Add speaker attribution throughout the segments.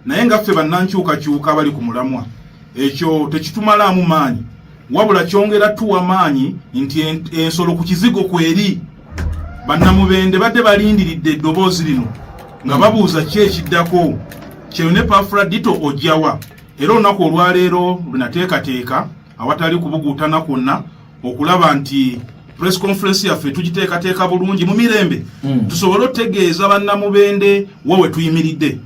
Speaker 1: naye nga ffe bannankyukakyuka bali ku mulamwa ekyo tekitumalamu maanyi wabula kyongera tuwa maanyi nti ensolo ku kizigo kweri. Bannamubende badde balindiridde eddoboozi lino nga babuuza ki ekiddako. Kyeyune Pafuladiito ojjawa? Era olunaku olwaleero lunateekateeka awatali kubuguutana kwonna okulaba nti press conference yaffe tugiteekateeka bulungi mu mirembe tusobole okutegeeza bannamubende wawe tuyimiridde.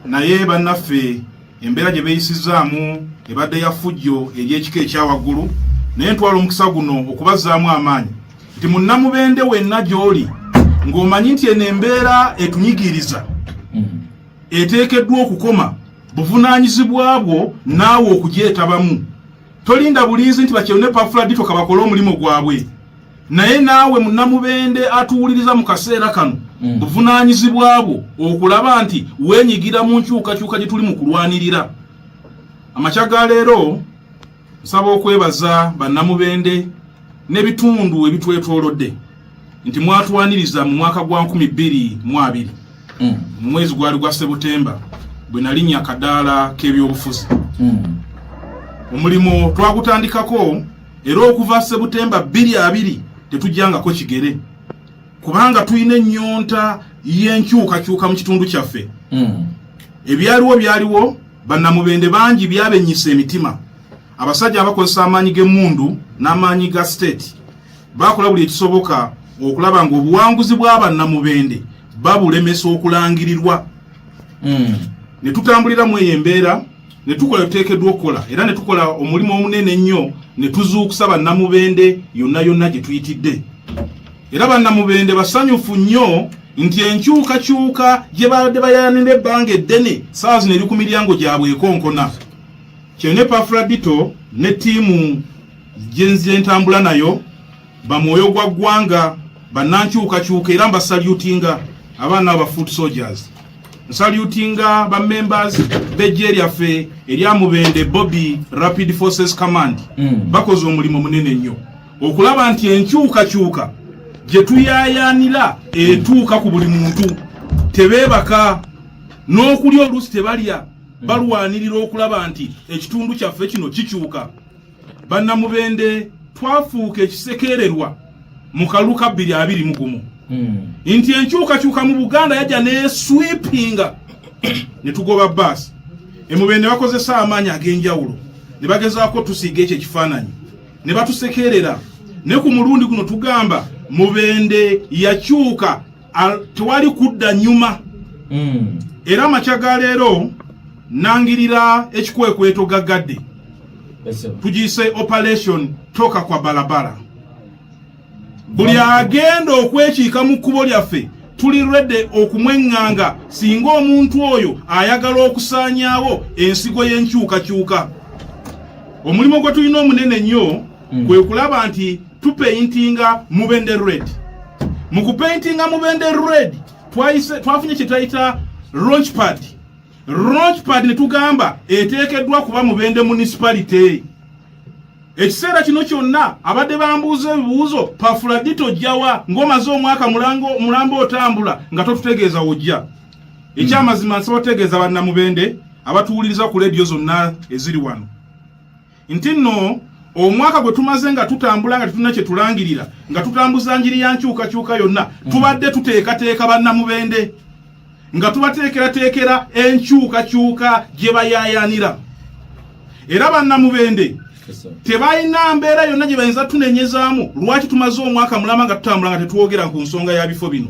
Speaker 1: Naye bannaffe embeera gye beeyisizaamu ebadde ya ffujjo ery'ekika ekyawaggulu, naye ntwala omukisa guno okubazzaamu amaanyi nti munnamubende wenna gy'oli ng'omanyi nti eno embeera etunyigiriza eteekeddwa okukoma, buvunaanyizibwa bwo naawe okugyetabamu. Tolinda bulinzi nti Kyeyune Pafuladiito kabakole omulimu gwabwe, naye naawe munnamubende atuwuliriza mu kaseera kano buvunaanyizibwa bwo okulaba nti weenyigira mu nkyukakyuka gye tuli mu kulwanirira. Amakya ga leero nsaba okwebaza bannamubende n'ebitundu ebitwetoolodde nti mwatwaniriza mu mwaka gwa 2020 mu mwezi gwali gwa Sebutemba bwe nalinnya akadaala k'ebyobufuzi. Omulimo twagutandikako era okuva Sebutemba 2020 tetujjangako kigere kubanga tulina ennyonta y'enkyukakyuka mu kitundu kyaffe. Byaliwo bannamubende bangi byabennyisa emitima. Abasajja abakozesa amaanyi g'emmundu n'amaanyi ga state bakola buli ekisoboka okulaba ng'obuwanguzi bw'abannamubende babulemesa okulangirirwa. Ne tutambulira mu eyo embeera ne tukola tuteekeddwa okukola era ne tukola omulimu omunene ennyo ne tuzuukusa bannamubende yonna gye tuyitidde. Era bannamubende basanyufu nnyo nti enkyukakyuka gye badde bayaanira ebbanga eddene saa zino eri ku miryango gyabwe ekonkona. Kyeyune Pafuladiito ne ttiimu gye ntambula nayo bamwoyo gwa ggwanga bannankyukakyuka era mbasalyutinga abaana aba foot soldiers. Nsalyutinga ba members b'eggye lyaffe erya Mubende Bobby Rapid Forces Command bakoze omulimu munene nnyo okulaba nti enkyukakyuka gye tuyaayaanira etuuka ku buli muntu. Tebeebaka n'okulya oluusi tebalya, balwanirira okulaba nti ekitundu kyaffe kino kikyuka. Bannamubende twafuuka ekisekererwa mu kalulu ka 2021 nti enkyukakyuka mu Buganda yajja n'esweepinga ne tugoba bbaasi. Emubende bakozesa amaanyi ag'enjawulo ne bagezaako tusiiga ekyo ekifaananyi ne batusekerera. Ne ku mulundi guno tugamba Mubende yakyuka, tewali kudda nyuma. Era amakya ga leero nangirira ekikwekweto gaggadde tugiyise operation toka kwa balabala. Buli agenda okwekiika mu kkubo lyaffe tuli ready okumweŋŋanga singa omuntu oyo ayagala okusaanyaawo ensigo y'enkyukakyuka. Omulimu gwe tulina omunene nnyo kwe kulaba nti tupaintinga Mubende red. Mu kupaintinga Mubende red twafunye kye tuyita launchpad. Launchpad ne tugamba eteekeddwa kuba Mubende munisipalite. Ekiseera kino kyonna abadde bambuuza ebibuuzo, Pafuladiito ojjawa ng'omaze omwaka mulambo otambula nga totutegeeza wojja. Ekyamazima nsaba otegeeza bannamubende abatuwuliriza ku leediyo zonna eziri wano nti nno omwaka gwe tumaze nga tutambula nga tetulina kye tulangirira nga tutambuza njiri ya nkyukakyuka yonna tubadde tuteekateeka bannamubende nga tubateekerateekera enkyukakyuka gye bayaayaanira. Era bannamubende tebalina mbeera yonna gye bayinza tunenyezaamu lwaki tumaze omwaka mulama nga tutambula nga tetwogera ku nsonga ya bifo bino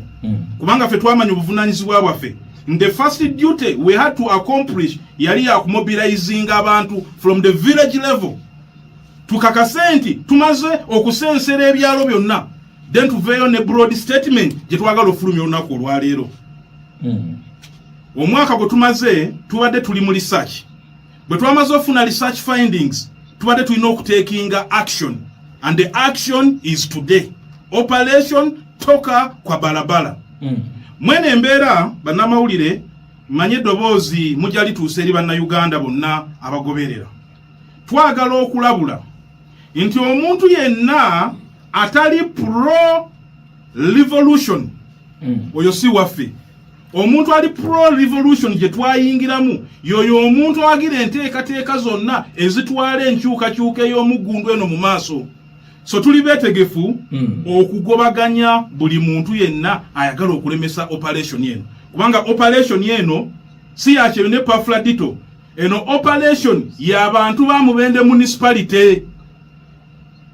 Speaker 1: kubanga ffe twamanya obuvunaanyizibwa bwaffe. The first duty we had to accomplish yali ya kumobilizing abantu from the village level tukakase nti tumaze okusensera ebyalo byonna then tuveeyo ne broad statement gye twagala ofulumya olunaku olwaleero. Omwaka gwe tumaze tubadde tuli mu research. Bwe twamaze ofuna research findings tubadde tulina okutekinga action and the action is today. Operation toka kwa balabala. Mwene embeera bannamawulire manye eddoboozi mujja lituusa eri bannayuganda bonna abagoberera. Twagala okulabula nti omuntu yenna atali pro revolution oyo si waffe. omuntu ali pro revolution gye twayingiramu yoyo omuntu awagira enteekateeka zonna ezitwala enkyukakyuka ey'omuggundu eno mu maaso. So tuli beetegefu okugobaganya buli muntu yenna ayagala okulemesa operation eno, kubanga operation eno si ya Kyeyune Pafuladiito, eno operation y'abantu ba Mubende municipality,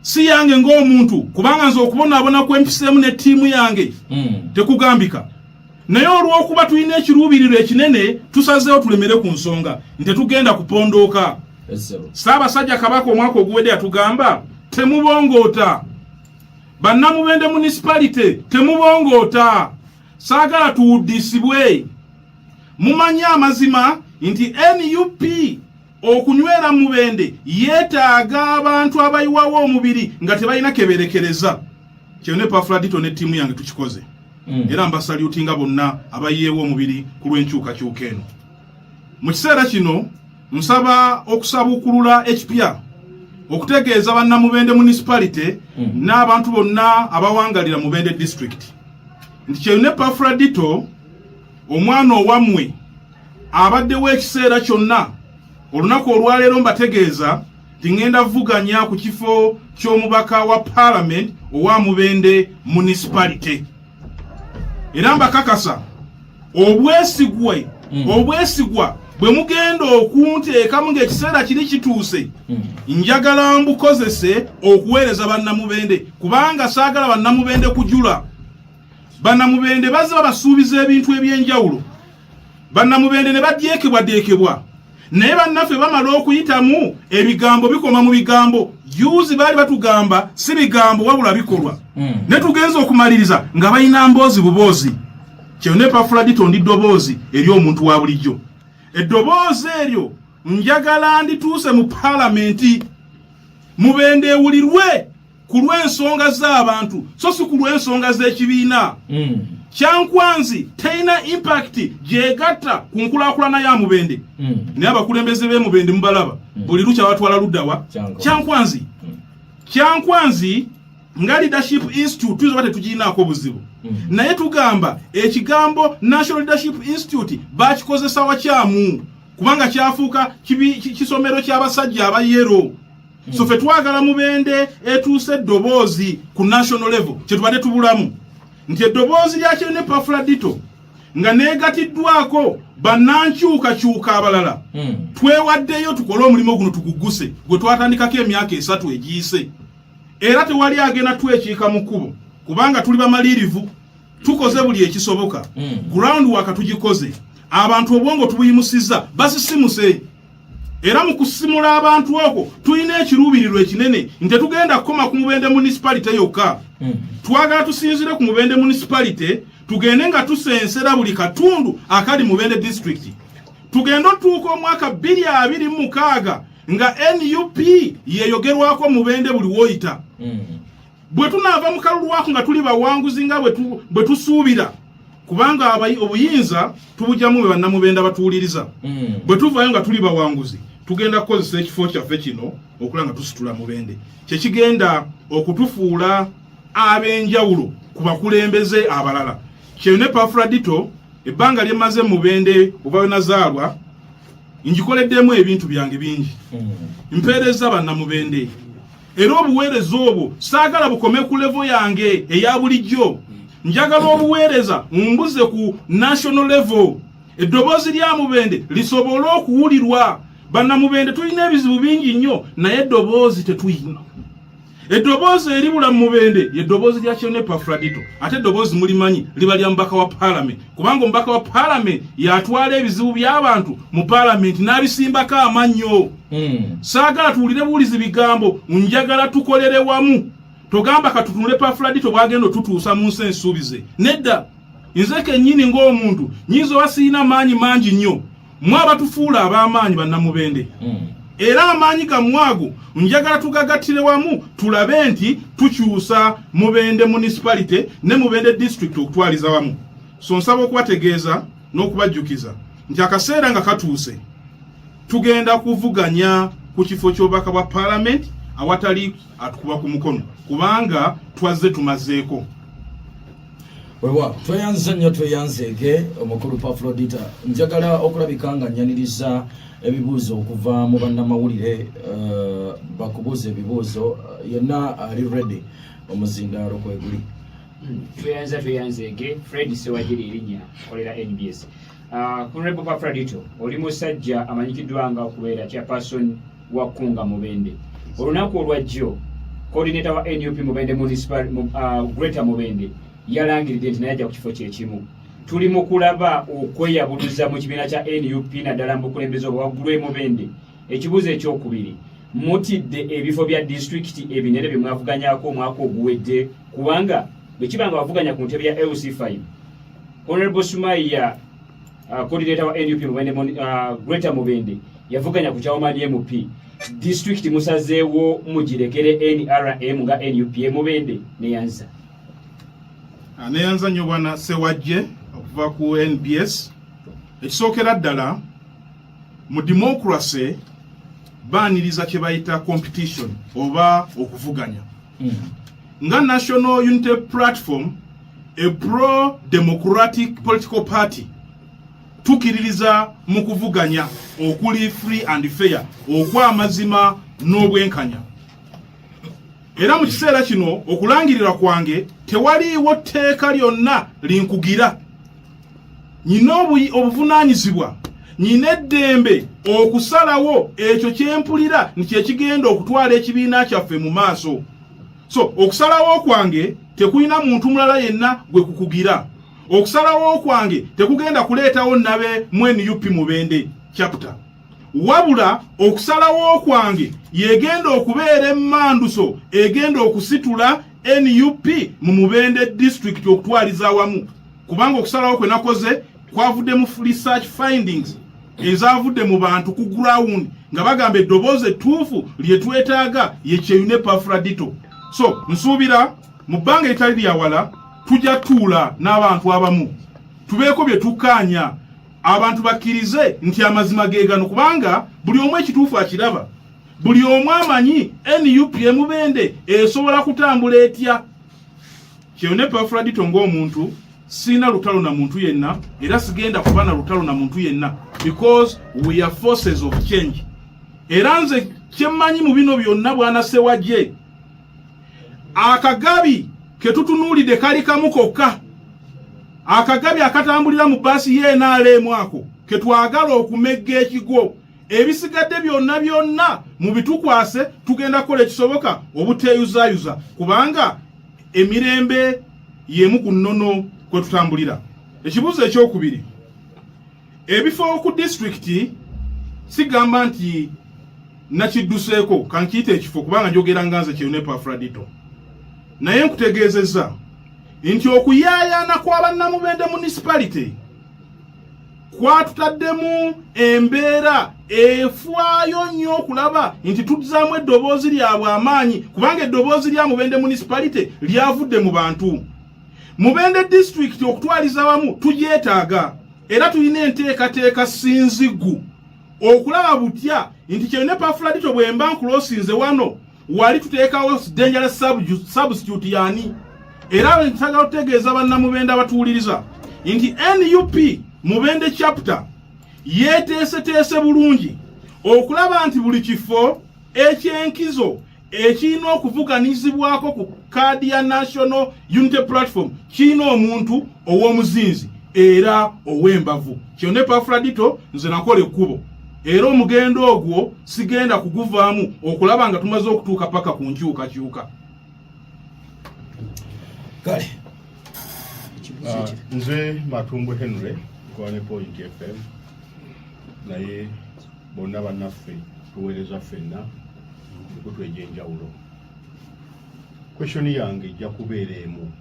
Speaker 1: si yange ng'omuntu, kubanga nze okubonaabona kwempiseemu ne ttiimu yange tekugambika. Naye olw'okuba tulina ekiruubiririro ekinene tusazeewo tulemere ku nsonga nti tugenda kupondooka. Ssaabasajja Kabaka omwaka oguwedde yatugamba temubongoota, bannamubende municipality temubongoota, saagala tuwuddisibwe. Mumanye amazima nti NUP okunywera Mubende yeetaaga abantu abayiwawo omubiri nga tebalina keberekereza. Kyeyune Pafuladiito ne ttiimu yange tukikoze. Era mbasalutinga bonna abayiyeewo omubiri ku lw'enkyukakyuka eno. Mu kiseera kino nsaba okusabukulula ekipya okutegeeza bannamubende municipality n'abantu bonna abawangalira Mubende district nti Kyeyune Pafuladiito omwana owammwe abaddewo ekiseera kyonna. Olunaku olwaleero mbategeeza nti ngenda vuganya ku kifo ky'omubaka wa parliament owa Mubende municipality. Era mbakakasa obwesigwa bwe mugenda okunteekamu ng'ekiseera kiri kituuse, njagala mbukozese okuweereza bannamubende, kubanga saagala bannamubende kujula. Bannamubende bazze babasuubiza ebintu eby'enjawulo, bannamubende ne badyekebwadyekebwa, naye bannaffe bamala okuyitamu ebigambo bikoma mu bigambo. Juzi baali batugamba si bigambo wabula bikolwa. Ne tugenza okumaliriza nga balina mboozi buboozi. Kyeyune Pafuladiito ndi ddoboozi eri omuntu wa bulijjo. Eddoboozi eryo njagala ndituuse mu palamenti. Mubende ewulirwe ku lw'ensonga z'abantu, so si ku lw'ensonga z'ekibiina. Kyankwanzi teina impact gyegatta ku nkulaakulana ya Mubende. Naye abakulembeze b'e Mubende mubalaba buli lukya batwala luddawa Kyankwanzi nga leadership institute tuzo bate tuginaako buzibu. Naye tugamba ekigambo National Leadership Institute bakikozesa wakyamu, kubanga kyafuuka kisomero ky'abasajja abayero. So fe twagala Mubende etuuse eddoboozi ku national level kyetubadde tubulamu nti eddoboozi lya Kyeyune Pafuladiito nga neegatiddwako bannankyukakyuka abalala. Twewaddeyo tukole omulimu guno tugugguse gwe twatandikako emyaka 3 egiyise. Era tewali agenda twekiika mu kkubo, kubanga tuli bamalirivu, tukoze buli ekisoboka. Ground work tugikoze, abantu obwongo tubuyimusizza basisimuse. Era mu kusimula abantu okwo tulina ekiruubiririro ekinene nti tugenda kukoma ku Mubende municipality yokka. Twagala tusinzire ku Mubende municipality, tugende nga tusensera buli katundu akali Mubende district. Tugenda otuuka omwaka 2026 nga NUP yeyogerwako Mubende buli woyita. Bwe tunaava mu kalulu wako nga tuli bawanguzi nga bwe tusuubira, kubanga obuyinza tubujjamu be bannamubende abatuwuliriza. Bwe tuvaayo nga tuli bawanguzi, tugenda kukozesa ekifo kyaffe kino okulanga tusitula Mubende. Kyekigenda okutufuula ab'enjawulo ku bakulembeze abalala. Kyeyune Pafuladiito ebbanga lyemaze Mubende oba nazaalwa njikoleddemu ebintu byange bingi. Mpeereza bannamubende. Era obuweereza obwo saagala bukome ku level yange eya bulijjo. Njagala obuweereza mbuze ku national level. Eddoboozi lya Mubende lisobole okuwulirwa. Bannamubende tulina ebizibu bingi nnyo naye eddoboozi tetuyina. Eddoboozi eribula mu Mubende yeddoboozi lya Kyeyune Pafuladiito. Ate eddoboozi mulimanyi liba lya mubaka wa parliament, kubanga omubaka wa parliament yatwala ebizibu by'abantu mu parliament n'abisimbako amannyo. Saagala tuwulire buwulizi bigambo, njagala tukolere wamu. Togamba katutunule Pafuladiito bwagenda tutuusa mu nsi ensuubize. Nedda, nze kennyini ng'omuntu nyizo wasiina maanyi mangi nnyo. Mwabatufuula ab'amaanyi bannamubende. Era amaanyi gamwago njagala tugagattire wamu tulabe nti tukyusa Mubende municipality ne Mubende district okutwaliza wamu. So nsaba okubategeeza n'okubajjukiza nti akaseera nga katuuse tugenda kuvuganya ku kifo ky'obubaka bwa parliament awatali atukuba ku mukono, kubanga twazze tumazeeko.
Speaker 2: wewa tweyanzege omukulu Pafuladito njagala okulabika nga nyaniriza ebibuuzo okuva mu bannamawulire bakubuuza ebibuuzo yenna ali ready omuzindaalo kweguli.
Speaker 3: Tweyanzege Fred Sewagiri erinnya kolera NBS. Honorable Pafuladito oli musajja amanyikiddwa nga okubeera chairperson wa Kunga Mubende. Olunaku olwajjo coordinator wa NUP Mubende municipal Greater Mubende yalangiridde nti najja ku kifo kyekimu. Tuli mu kulaba okweyabuluza mu kibiina kya NUP naddala mu bukulembeze obwaggulu e Mubende. Ekibuuzo ekyokubiri, mutidde ebifo bya district ebinene bye mwavuganyako omwaka oguwedde kubanga bwe kibanga wavuganya ku ntebe ya LC5. Honorable Sumaya coordinator wa NUP Mubende Greater Mubende yavuganya ku kyawomani MP district musazeewo mugirekere NRM nga NUP Mubende neyanza.
Speaker 1: Neyanza nnyo bwana Sewajje okuva ku NBS. Ekisookera ddala mu democracy baaniriza kye bayita competition oba okuvuganya. Nga National Unity Platform, a pro-democratic political party, tukiririza mu kuvuganya okuli free and fair, okw'amazima n'obwenkanya. Era mu kiseera kino okulangirira kwange tewaliiwo tteeka lyonna linkugira. Nyina obuvunaanyizibwa, nyina eddembe okusalawo ekyo kyempulira nikye kigenda okutwala ekibiina kyaffe mu maaso. So okusalawo kwange tekuyina muntu mulala yenna gwe kukugira. Okusalawo kwange tekugenda kuleetawo nabe mu NUP Mubende chapter. Wabula okusalawo kwange yegenda okubeera emmanduso egenda okusitula NUP mu Mubende district okutwaliza awamu. Kubanga okusalawo kwe nakoze kwavudde mu research findings ezavudde mu bantu ku ground nga bagamba eddoboozi ettuufu lye twetaaga ye Kyeyune Pafuladiito. So nsuubira mu bbanga eritali lyawala tujja tuula n'abantu abamu tubeeko bye tukkaanya abantu bakkirize nti amazima geegano kubanga buli omu ekituufu akiraba. Buli omu amanyi NUP Mubende esobola kutambula etya. Kyeyune Pafuladiito ng'omuntu sina lutalo na muntu yenna era sigenda kuba na lutalo na muntu yenna because we are forces of change. Era nze kyemmanyi mu bino byonna bwana Sewajje akagabi ketutunuulidde kali kamu kokka. Akagabi akatambulira mu basi y'enaalemu ako ketwagala okumegga ekigo. Ebisigadde byonna mu bitukwase tugenda kukola ekisoboka obuteeyuzaayuza kubanga emirembe yemu ku nnono kwe tutambulira. Ekibuuzo ekyokubiri, ebifo ku district sigamba nti nakidduseeko kankiyita ekifo kubanga njogera nga nze Kyeyune Pafuladiito. Naye nkutegeezezza nti okuyaayaana kw'abannamubende municipality kwatutaddemu embeera efaayo nnyo okulaba nti tuzzaamu eddoboozi lyabwe amaanyi kubanga eddoboozi lya Mubende municipality lyavudde mu bantu. Mubende district okutwaliza awamu tugyetaaga era tulina enteekateeka sinzigu okulaba butya nti Kyeyune Pafuladiito bwe mba nkulosinze wano wali tuteekawo dangerous substitute yani. Era ntagala okutegeeza bannamubende abatuwuliriza nti NUP Mubende chapter yeeteeseteese bulungi okulaba nti buli kifo ekyenkizo ekirina okuvuganizibwako ku kaadi ya National Unity Platform kirina omuntu ow'omuzinzi era ow'embavu. Kyeyune Pafuladiito nze nakola ekkubo era omugendo ogwo sigenda kuguvaamu okulaba nga tumaze okutuuka paka ku nkyukakyuka.
Speaker 2: Kale
Speaker 4: nze Matumbwe Henry kwane Point FM naye bonna bannaffe tuweereza ffenna okutweja enjawulo. Question yange ejja kubeera emu.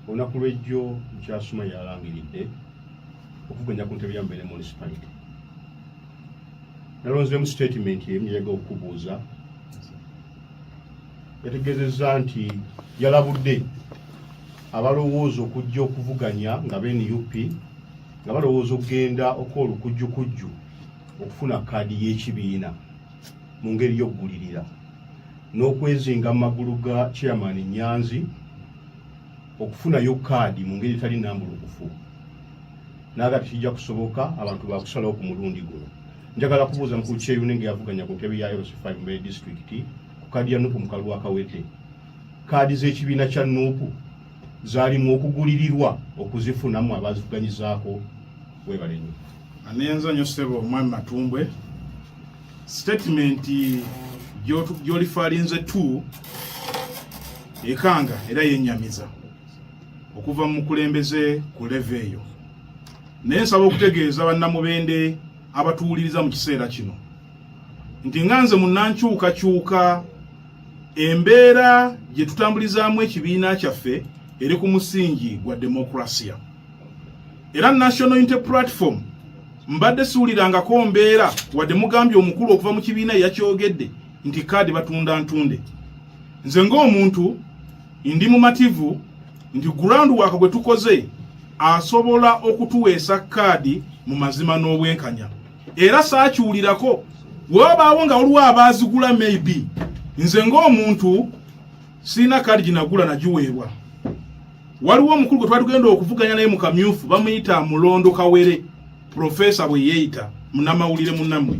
Speaker 4: Olunaku lw'ejjo nkyasuma yalangiridde okuvuganya ku ntebe ya Mubende municipality. Nalonzemu statement emu yaga okubuuza. Yategeezezza nti yalabudde abalowooza okujja okuvuganya nga NUP nga balowooza okugenda okola olukujjukujju okufuna kaadi y'ekibiina mu ngeri y'okugulirira n'okwezinga mu magulu ga chairman Nyanzi okufunayo kaadi mu ngeri etali nnambulukufu naga tikijja kusoboka abantu bakusalawo ku mulundi guno. Njagala kubuuza mukulu Kyeyune ng'eyavuganya ku ntebe ya LC5 Mbeere District ku kaadi ya NUP mukalulu akawedde. Kaadi z'ekibiina kya NUP zaalimu okugulirirwa okuzifunamu abazivuganyizaako. Weebale nnyo.
Speaker 1: Anenza nnyo ssebo omwami Matumbwe. Statement gy'olifaalinze tu ekanga era yennyamiza okuva mu mukulembeze ku leve eyo. Naye nsaba okutegeeza bannamubende abatuwuliriza mu kiseera kino nti nga nze munnankyukakyuka embeera gye tutambulizaamu ekibiina kyaffe eri ku musingi gwa demokrasiya. Era National Unity Platform mbadde siwulirangako mbeera wadde mugambye omukulu okuva mu kibiina yakyogedde nti kaadi batunda ntunde. Nze ng'omuntu ndi mumativu nti groundwork gwe tukoze asobola okutuweesa kaadi mu mazima n'obwenkanya. Era saakiwulirako wabaawo nga waliwo abaazigula maybe. Nze ng'omuntu sina kaadi ginagula nagiweebwa. Waliwo omukulu gwe twatugenda okuvuganya naye mu kamyufu bamuyita Mulondo Kawere, profesa bwe yeeyita munnamawulire munnammwe.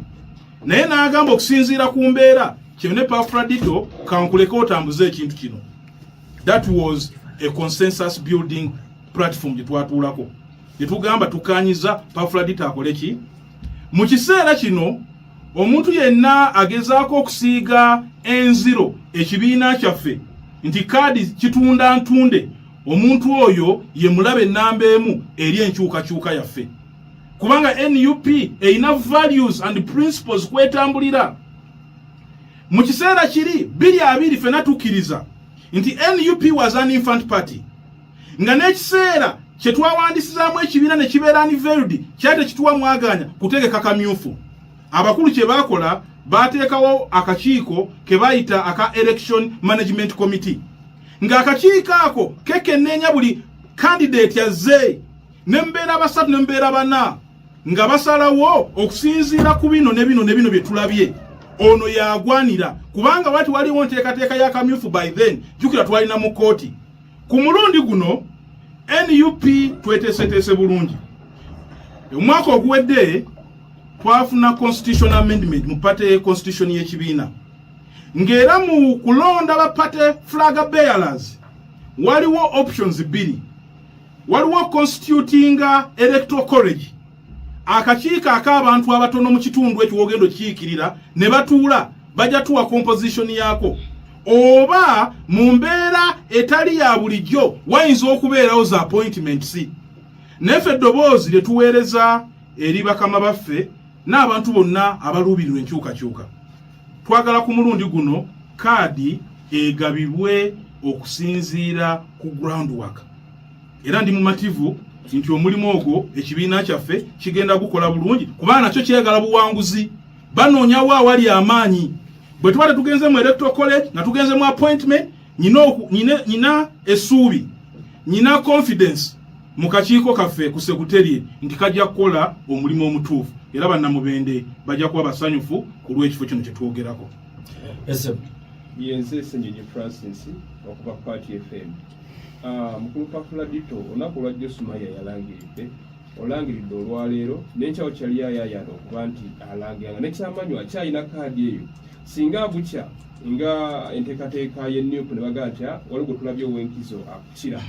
Speaker 1: Naye n'agamba okusinziira ku mbeera Kyeyune Pafuladiito kankuleko otambuze ekintu kino. That was a consensus building platform gye twatuulako. Gye tugamba tukanyiza Pafuladiito akole ki? Mu kiseera kino omuntu yenna agezaako okusiiga enziro ekibiina kyaffe nti kaadi kitunda ntunde, omuntu oyo ye mulabe ennamba emu eri enkyukakyuka yaffe. Kubanga NUP erina values and principles kwetambulira. Mu kiseera kiri 2020 ffenna tukkiriza nti NUP was an infant party. Nga n'ekiseera kye twawandisizaamu ekibiina ne kibeera anniversary kyate kituwa mwaganya kutegeka kamyufu. Abakulu kye baakola baateekawo akakiiko ke bayita aka Election Management Committee. Nga akakiiko ako kekenneenya buli candidate yazze n'embeera basatu n'embeera bana nga basalawo okusinziira ku bino ne bino bye tulabye. Ono yagwanira kubanga wati waliwo nteekateeka ya kamyufu by then jukira twalina mu kooti. Ku mulundi guno NUP tweteeseteese bulungi. Omwaka oguwedde twafuna constitutional amendment mu party constitution y'ekibiina. Ng'era mu kulonda ba party flag bearers waliwo options bbiri. Waliwo constituting electoral college, akakiiko ak'abantu abatono mu kitundu ekyo wogendo kiikirira ne batuula bajja tuwa composition yaako. Oba mu mbeera etali ya bulijjo wayinza okubeerawo za appointments. Neffe eddoboozi lye tuweereza eri bakama baffe n'abantu bonna abaluubirirwa enkyukakyuka. Twagala ku mulundi guno kaadi egabibwe okusinziira ku groundwork. Era ndi mumativu nti omulimu ogwo ekibiina kyaffe kigenda gukola bulungi kubanga nakyo kyegala buwanguzi. Banoonyawo awali amaanyi. Bwe tuba tugenze mu electoral college na tugenze mu appointment nyina essuubi, nyina confidence mu kakiiko kaffe ku secretariat nti kajja kukola omulimu omutuufu. Era bannamubende bajja kuba basanyufu ku lw'ekifo kino kye twogerako.
Speaker 5: Yenze Ssenyonyi Francis okuva Party FM. Mukulu Pafuladiito olunaku lwajjo Sumaya yalangiridde, olangiridde olwaleero n'enkyawo kyali yayaayana okuba nti alangiranga n'ekyamanyi akyalina kaadi eyo. Singa bukya nga enteekateeka y'enNUP ne bagaa nti waliwo gwe tulabye ow'enkizo akukira.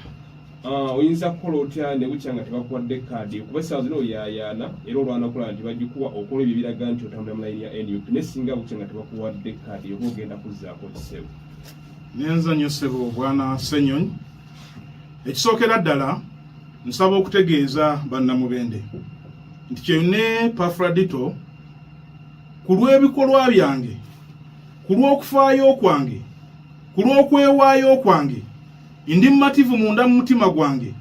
Speaker 5: Oyinza kukola otya ne bukya nga tebakuwadde kaadi kuba essaawa zino oyaayaana era olwana okulaba nti bagikuwa okola ebyo biraga nti otambula mu layini ya NUP ne singa bukya nga tebakuwadde kaadi oba ogenda kuzzaako kisebo.
Speaker 1: Nyenza nnyo ssebo bwana Ssenyonyi. Ekisookera ddala nsaba okutegeeza bannamubende nti Kyeyune Pafuladiito ku lw'ebikolwa byange, ku lw'okufaayo kwange, ku lw'okwewaayo kwange, ndi mumativu munda mu mutima gwange.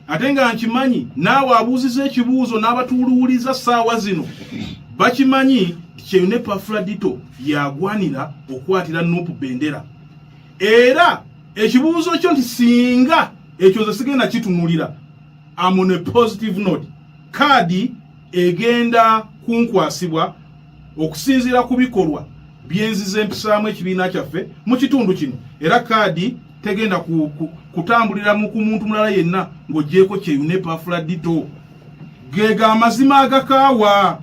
Speaker 1: Ate nga nkimanyi naawe abuuziza ekibuuzo n'abatuwuliwuliza ssaawa zino bakimanyi nti Kyeyune Pafuladiito yagwanira okwatira NUP bendera. Era ekibuuzo kyo nti singa ekyo nze sigenda kitunulira, I'm on a positive note. Kaadi egenda kunkwasibwa okusinziira ku bikolwa byenziza empisaamu ekibiina kyaffe mu kitundu kino. Era kaadi tegenda kutambulira mu muntu mulala yenna ng'ogyeko Kyeyune Pafuladiito. Gega amazima agakaawa.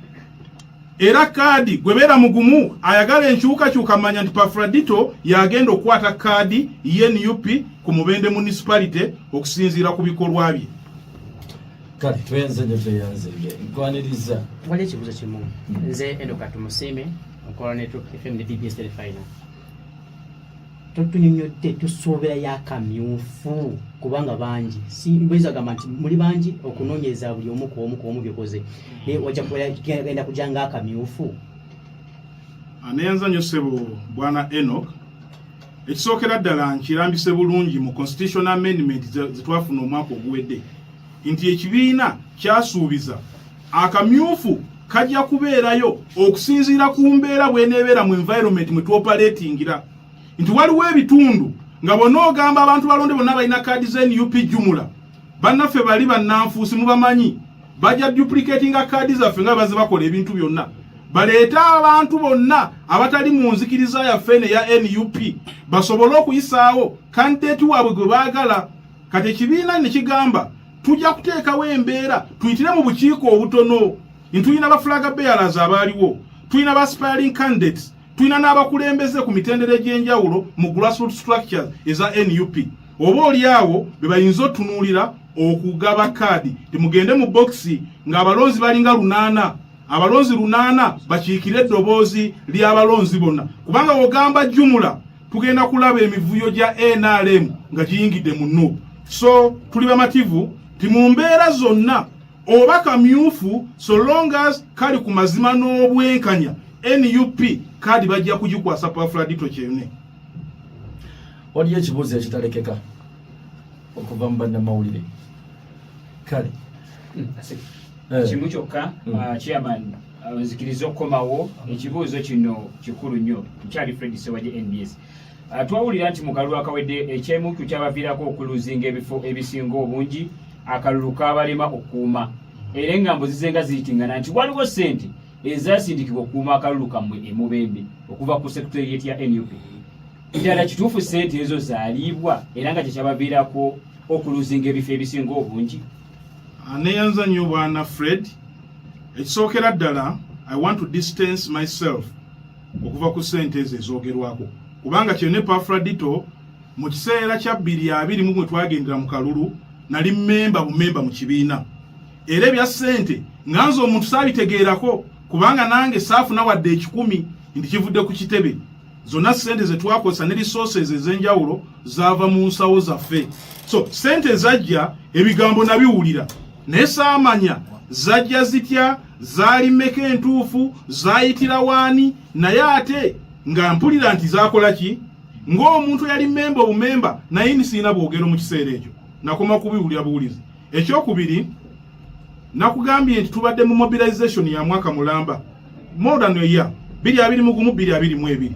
Speaker 1: Era kaadi gwebeera mugumu ayagala enkyukakyuka manya nti Pafuladiito yagenda okukwata kaadi ye NUP ku Mubende munisipalite okusinziira ku bikolwa bye.
Speaker 2: Kale tuyenze nyo tuyenze nkwaniriza.
Speaker 6: Wali ekibuzo kimu nze Enoka Tumusime okola network FM ne BBS Telefina. Tunyonyodde tusoobera yakamyufu kubanga bangi si mbweza gamba nti muli bangi okunoonyeza buli omu ku omu byokoze ne wajja kugenda kujanga akamyufu.
Speaker 1: Aneyanza nyo sebo bwana Enoch ekisookera ddala nkirambise bulungi mu constitutional amendment zetwafuna omwaka oguwedde nti ekibiina kyasuubiza akamyufu kajja kubeerayo okusinziira ku mbeera bw'eneebeera mu environment mwe tuoperatingira. Nti waliwo ebitundu nga bonna ogamba abantu balonde bonna balina kaadi ze NUP jumula bannaffe bali bannanfuusi mubamanyi bajja duplicatinga kaadi zaffe nga baze bakola ebintu byonna baleeta abantu bonna abatali mu nzikiriza yaffe ne ya NUP basobole okuyisaawo kandidate waabwe gwe baagala. Kati ekibiina ne kigamba tujja kuteekawo embeera tuyitire mu bukiiko obutono ntulina ba flag bearers abaaliwo, tulina ba aspiring candidates, tulina n'abakulembeze ku mitendera egy'enjawulo mu grassroots structures eza NUP. Oba oli awo be bayinza otunuulira okugaba kaadi temugende mu boxi ng'abalonzi balinga 8 abalonzi 8 bakiikire eddoboozi ly'abalonzi bonna kubanga ogamba jumula tugenda kulaba emivuyo gya NRM nga giyingidde mu NUP. So tuli bamativu ti mu mbeera zonna oba kamyufu so long as kali ku mazima n'obwenkanya NUP kaadi bajja kugikwasa Pafuladiito Kyeyune.
Speaker 2: Waliyo ekibuuzo ekitalekeka okuva mu bannamawulire. Kale
Speaker 3: kimu kyokka chairman nzikiriza okukomawo ekibuuzo kino kikulu nnyo nkyali Fred Sewajje NBS. Twawulira nti mukalulu akawedde ekyemu kyabaviirako okuluzinga ebifo ebisinga obungi akalulu kabalema okuuma era engambo zizenga ziyitingana nti waliwo ssente ezasindikibwa okuuma akalulu kammwe emubembe okuva ku secretariat ya NUP. Ddala kituufu ssente ezo zaaliibwa era nga kyekyabaviirako okuluzinga ebifo ebisinga obungi?
Speaker 1: Aneyanza nnyo bwana Fred. Ekisookera ddala I want to distance myself okuva ku ssente ezo ezoogerwako kubanga Kyeyune Pafuladiito mu kiseera kya 2020 mwe twagendera mu kalulu nali mmemba mu kibiina era ebya ssente nganza omuntu saabitegeerako kubanga nange saafuna wadde 10 nti kivudde ku kitebe. Zonna ssente ze twakozesa ne resources ez'enjawulo zaava mu nsawo zaffe. So ssente zajja ebigambo nabiwulira naye saamanya zajja zitya, zaali mmeka entuufu, zaayitira waani, naye ate nga mpulira nti zaakola ki ng'omuntu yali mmemba obumemba naye nisiina bwogero mu kiseera ekyo nakoma kubiwulira buwulizi. Ekyokubiri nakugambye nti tubadde mu mobilization ya mwaka mulamba more than a year 2021 2022.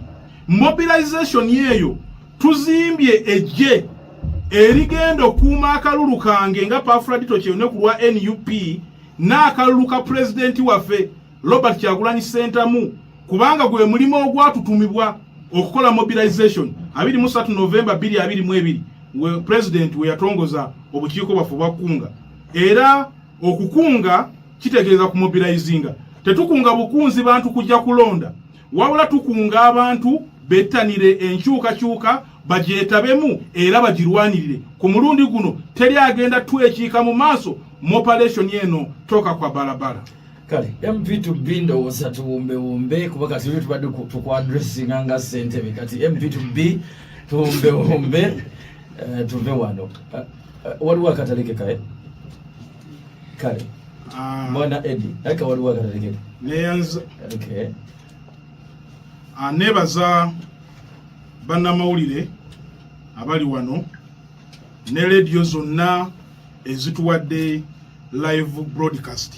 Speaker 1: Mobilization yeyo tuzimbye ejje erigenda okuuma akalulu kange nga Pafuladiito Kyeyune ku lwa NUP n'akalulu ka president waffe Robert Kyagulanyi Ssentamu kubanga gwe mulimo ogwatutumibwa okukola mobilization 23 November 2022 we president we yatongoza obukiiko bwaffe bwa kunga. Era okukunga kitegeeza ku mobilizinga. Tetukunga bukunzi bantu kujja kulonda wabula tukunga abantu bettanire enkyukakyuka bagyetabemu era bagirwanirire. Ku mulundi guno teri agenda twekiika mu maaso mu operation yeno toka kwa barabara.
Speaker 2: Kale MP2B ndowooza tuwumbewumbe kuba kati lwe tubadde tukwadressinga nga ssentebe kati MP2B tuwumbewumbe tuve wano. Waliwo akatalekeka kale bwana Eddie aka waliwo akatalekeka
Speaker 1: neyanza
Speaker 2: okay.
Speaker 1: Nebaza bannamawulire abali wano ne radio zonna ezituwadde live broadcast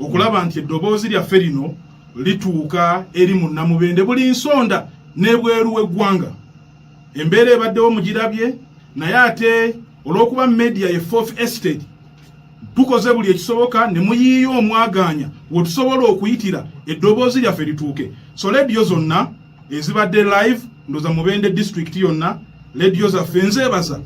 Speaker 1: okulaba nti eddoboozi lyaffe lino lituuka eri mu Namubende buli nsonda n'ebweru w'eggwanga. Embeera ebaddewo mugirabye naye ate olw'okuba media ye Fourth Estate tukoze buli ekisoboka ne muyiiyo omwaganya wetusobola okuyitira eddoboozi lyaffe lituuke. So radio zonna ezibadde live ndoza Mubende district yonna radio zaffe nzeebaza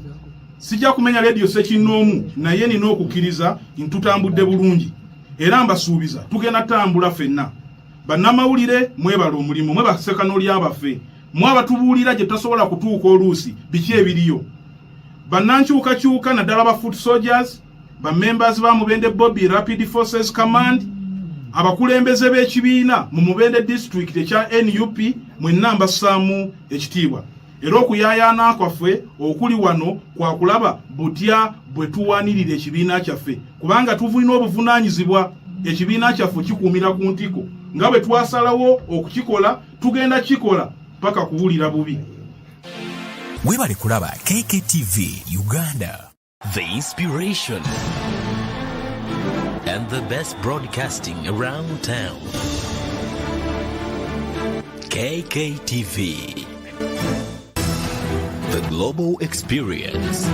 Speaker 1: sijja kumenya radio sekinoomu naye nina okukkiriza ntutambudde bulungi era mbasuubiza tugenda tambula ffenna bannamawulire mwebala omulimu mwebasekano lyabaffe mwabatubuulira gye tasobola kutuuka oluusi biki ebiriyo bannankyukakyuka naddala ba foot soldiers members ba Mubende Bobby Rapid Forces Command abakulembeze b'ekibiina mu Mubende district ekya NUP mwenna mbassaamu ekitiibwa era okuyaayaana kwaffe okuli wano kwa kulaba butya bwe tuwaanirira ekibiina kyaffe kubanga tuvulina obuvunaanyizibwa ekibiina kyaffe kikuumira ku ntiko nga bwe twasalawo okukikola tugenda kikola paka kuwulira bubi.
Speaker 7: Webale kulaba KKTV Uganda, the inspiration and the best broadcasting around town. KKTV, the global experience,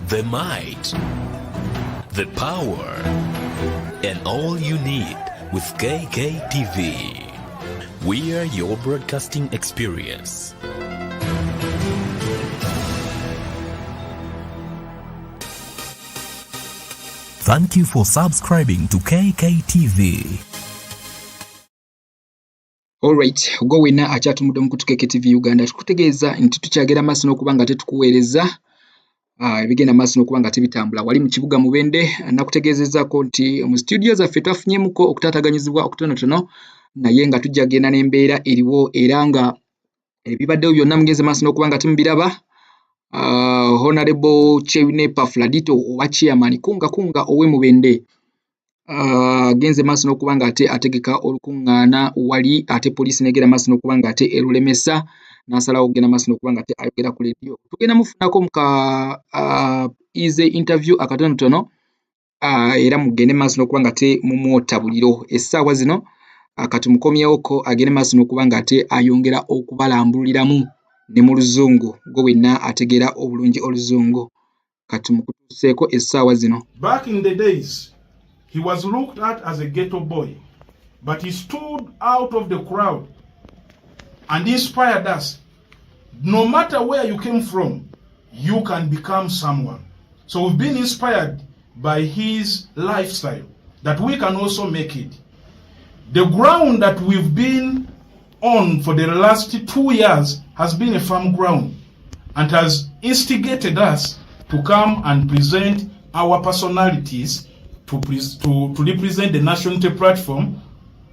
Speaker 7: the might, the power, and all you need with KKTV. We are your broadcasting experience. Thank you for subscribing to KKTV.
Speaker 8: Alright, go wina achatumudde mu kutu KKTV Uganda tukutegeeza nti tukyagera maaso n'okubanga tetukuweereza ebigenda maaso n'okubanga tebitambula wali mu kibuga Mubende nakutegeezezaako nti mu studio zaffe twafunyemuko okutaataganyizibwa okutonotono naye nga tujja genda n'embeera eriwo era nga ebibaddewo byonna mugenze maaso n'okubanga temubiraba. Honorable Kyeyune Pafuladiito owa chairman kunga owe Mubende genze maaso n'okubanga ate ategeka olukuŋŋaana wali ate poliisi negera maaso n'okubanga ate erulemesa n'asalawo okugenda maaso n'okubanga ate ayogera ku leediyo tugenda mufunako muka easy interview akatonotono era mugende maaso n'okubanga ate mumwotabuliro essaawa zino kati mukomyewoko agende maaso n'okubanga ate ayongera okubalambuliramu ne mu luzungu go wenna ategera obulungi oluzungu kati mukutuseeko essaawa zino.
Speaker 1: Back in the days he was looked at as a ghetto boy, but he stood out of the crowd and inspired us. No matter where you came from, you can become someone. So we've been inspired by his lifestyle that we can also make it. The ground that we've been on for the last 2 years has been a farm ground and has instigated us to come and present our personalities to represent the National Unity Platform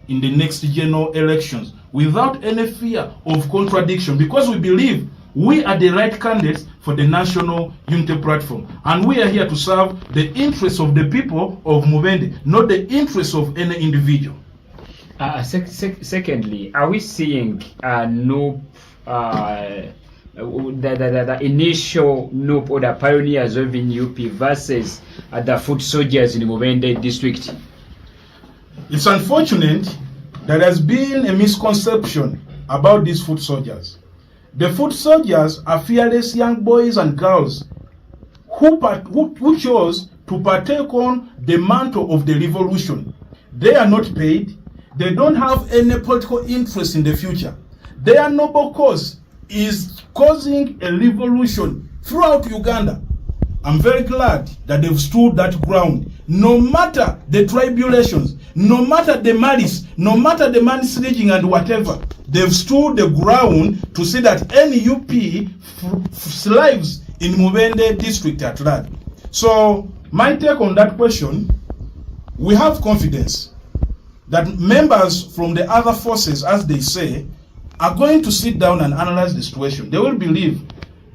Speaker 1: in the next general elections without any fear of contradiction, because we believe we are the right candidates for the National Unity Platform and we are here to serve the interests of the people of Mubende, not the interests of any individual.
Speaker 3: Secondly, are we seeing NUP, the initial NUP or the pioneers of NUP versus the foot soldiers in the Mubende district?
Speaker 1: It's unfortunate there has been a misconception about these foot soldiers. The foot soldiers are fearless young boys and girls who chose to partake on the mantle of the revolution. They are not paid. They don't have any political interest in the future. Their noble cause is causing a revolution throughout Uganda. I'm very glad that they've stood that ground. No matter the tribulations, no matter the malice, no matter the manslinging and whatever, they've stood the ground to see that NUP thrives in Mubende district at large. So my take on that question, we have confidence that members from the other forces, as they say, are going to sit down and analyze the situation. They will believe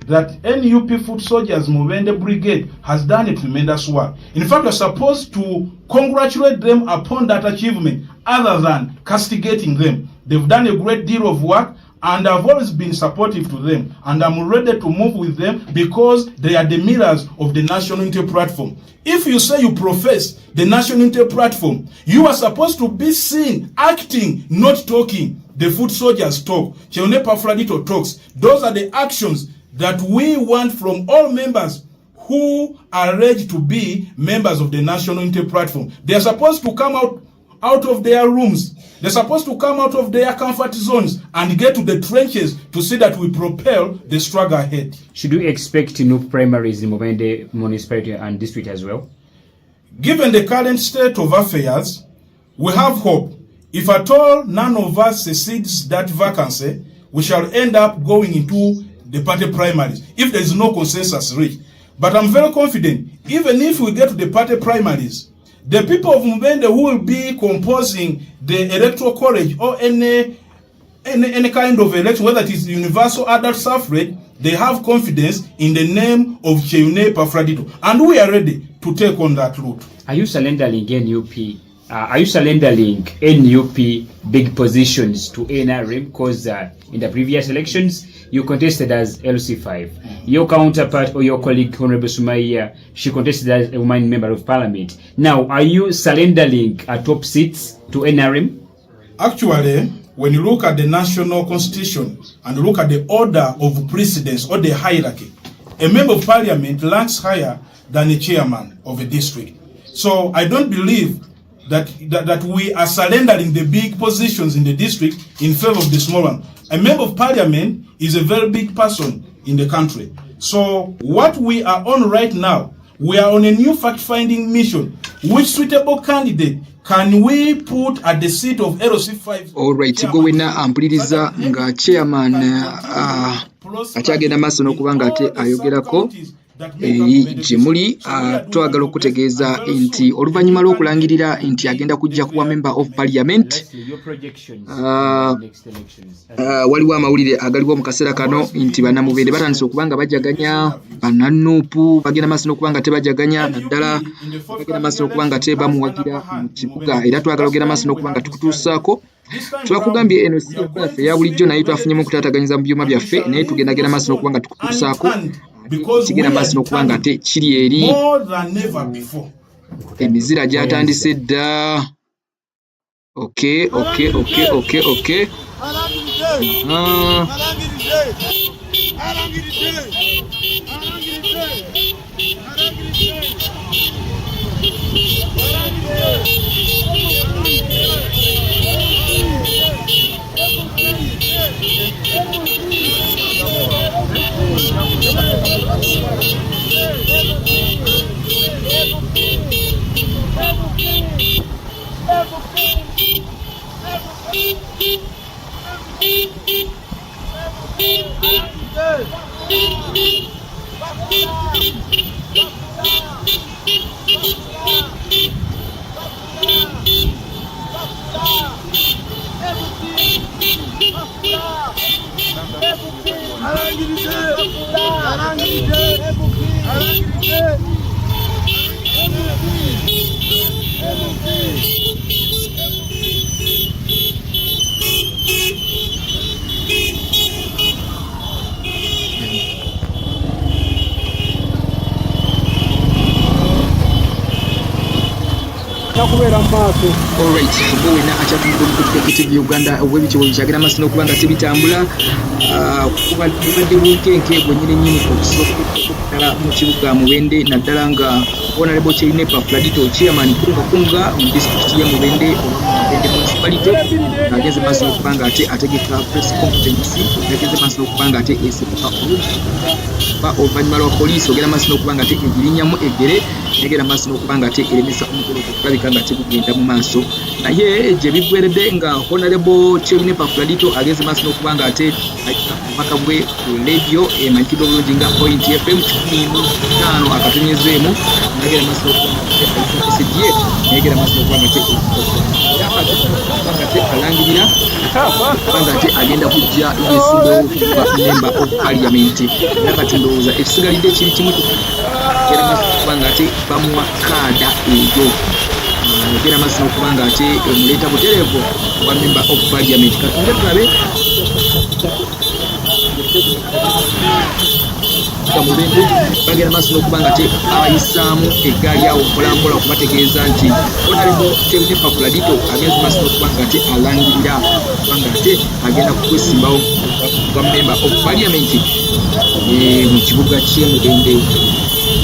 Speaker 1: that NUP Foot Soldiers Mubende Brigade has done a tremendous work. In fact, we're supposed to congratulate them upon that achievement other than castigating them. They've done a great deal of work and I've always been supportive to them, and I'm ready to move with them because they are the mirrors of the National Unity Platform. If you say you profess the National Unity Platform, you are supposed to be seen acting, not talking. The foot soldiers talk. Kyeyune Pafuladiito talks. Those are the actions that we want from all members who are ready to be members of the National Unity Platform. They are supposed to come out out of their rooms. They're supposed to come out of their comfort zones and get to the trenches to see that we propel the struggle ahead.
Speaker 3: Should we expect NUP primaries in Mubende municipality and district as well?
Speaker 1: Given the current state of affairs, we have hope. If at all none of us succeeds that vacancy, we shall end up going into the party primaries if there is no consensus reached. But I'm very confident, even if we get to the party primaries, the people of Mubende who will be composing the electoral college or any kind of election, whether it is universal adult suffrage, they have confidence in the name of Kyeyune Pafuladiito, and we are ready to take on that route.
Speaker 3: Are you surrendering NUP? Are you surrendering NUP big positions to NRM? Because in the previous elections, you contested as LC5. Your counterpart or your colleague, Honorable Sumaya, she contested as a woman member of parliament. Now, are you surrendering top seats to NRM?
Speaker 1: Actually, when you look at the national constitution and look at the order of precedence or the hierarchy, a member of parliament ranks higher than a chairman of a district. So I don't believe that we are surrendering the big positions in the district in favor of the small one. A member of parliament is a very big person in the country. So what we are on right now, we are on a new fact-finding mission. Which suitable candidate can we put at the seat of LC5?
Speaker 8: All right, gowena ampuliriza nga chairman akyagenda maaso n'okubanga ate ayogerako Jimuli twagala okutegeeza nti oluvannyuma lw'okulangirira nti agenda kujja kuba member of parliament, waliwo amawulire agaliwo mu kaseera kano nti bannamubende batandise okubanga bajaganya, bannanupu bagenda maaso n'okubanga tebajaganya, naddala bagenda maaso n'okubanga tebamuwagira mu kibuga, era twagala ogenda maaso n'okubanga tukutuusaako. Twakugambye eno si yaffe eya bulijjo naye twafunyemu okutaataganyiza mu byuma byaffe, naye tugenda maaso n'okubanga tukutuusaako kigenda maaso n'okubanga ate kiri eri emizira gyatandise dda. Okay. Alright, gowena akyatulidde Uganda obw'ebikiwo bikyagenda maaso n'okubanga tebitambula kubadde bunkenke bwennyini okusobola mu kibuga Mubende, naddala nga Honorable Kyeyune Pafuladiito chairman kunga mu disitulikiti ya Mubende Mubende municipality ageze maaso n'okubanga ate ategeka press conference, ageze maaso n'okubanga ate esepuka oluvannyuma lwa poliisi, ogenda maaso n'okubanga ate egirinyamu eggere, negera maaso n'okubanga ate eremesa omukolo okulabika nga tegugenda mu maaso. Naye gye biggweredde nga Honorable Kyeyune Pafuladiito ageze maaso n'okubanga ate omubaka bwe ku radio emanyikiddwa obulungi nga Point FM 15 akatonyezeemu, negera maaso n'okubanga ate negera maaso n'okubanga ate alangirira kubanga ate agenda kujja yesimbawo kuba member of parliament. Era kati ndowooza ekisigalidde kiri kimu era maaso n'okubanga ate bamuwa kaada eyo, ogera maaso n'okubanga ate emuleeta butereevu kuba member of parliament. Katonda tulabe Mubende bagenda maaso n'okubanga ate abayisaamu eggaali awo mpolampola okubategeeza nti Honorable Kyeyune Pafuladiito agenze maaso n'okubanga ate alangirira kubanga ate agenda kukwesimbawo kuba member of parliament mu kibuga ky'e Mubende.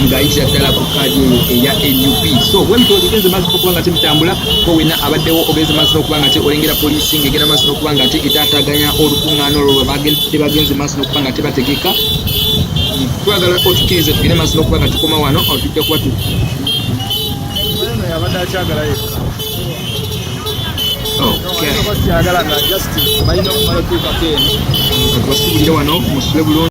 Speaker 8: ng'ayitira ddala ku kaadi eya NUP. So bwemito ogenze maaso okuba nga temutambula ko wena abaddewo ogenze maaso n'okuba nga te olengera poliisi ng'egenda maaso n'okuba nga te etaataaganya olukuŋŋaana olwo tebagenze maaso n'okuba nga tebategeka. Twagala otukkirize tugende maaso n'okuba nga tukoma wano tujja kuba
Speaker 9: abadde akyagalayo
Speaker 8: okay.
Speaker 9: Kyagala nga just balina okumala otuukako eno
Speaker 8: tubasubulire wano musule bulungi.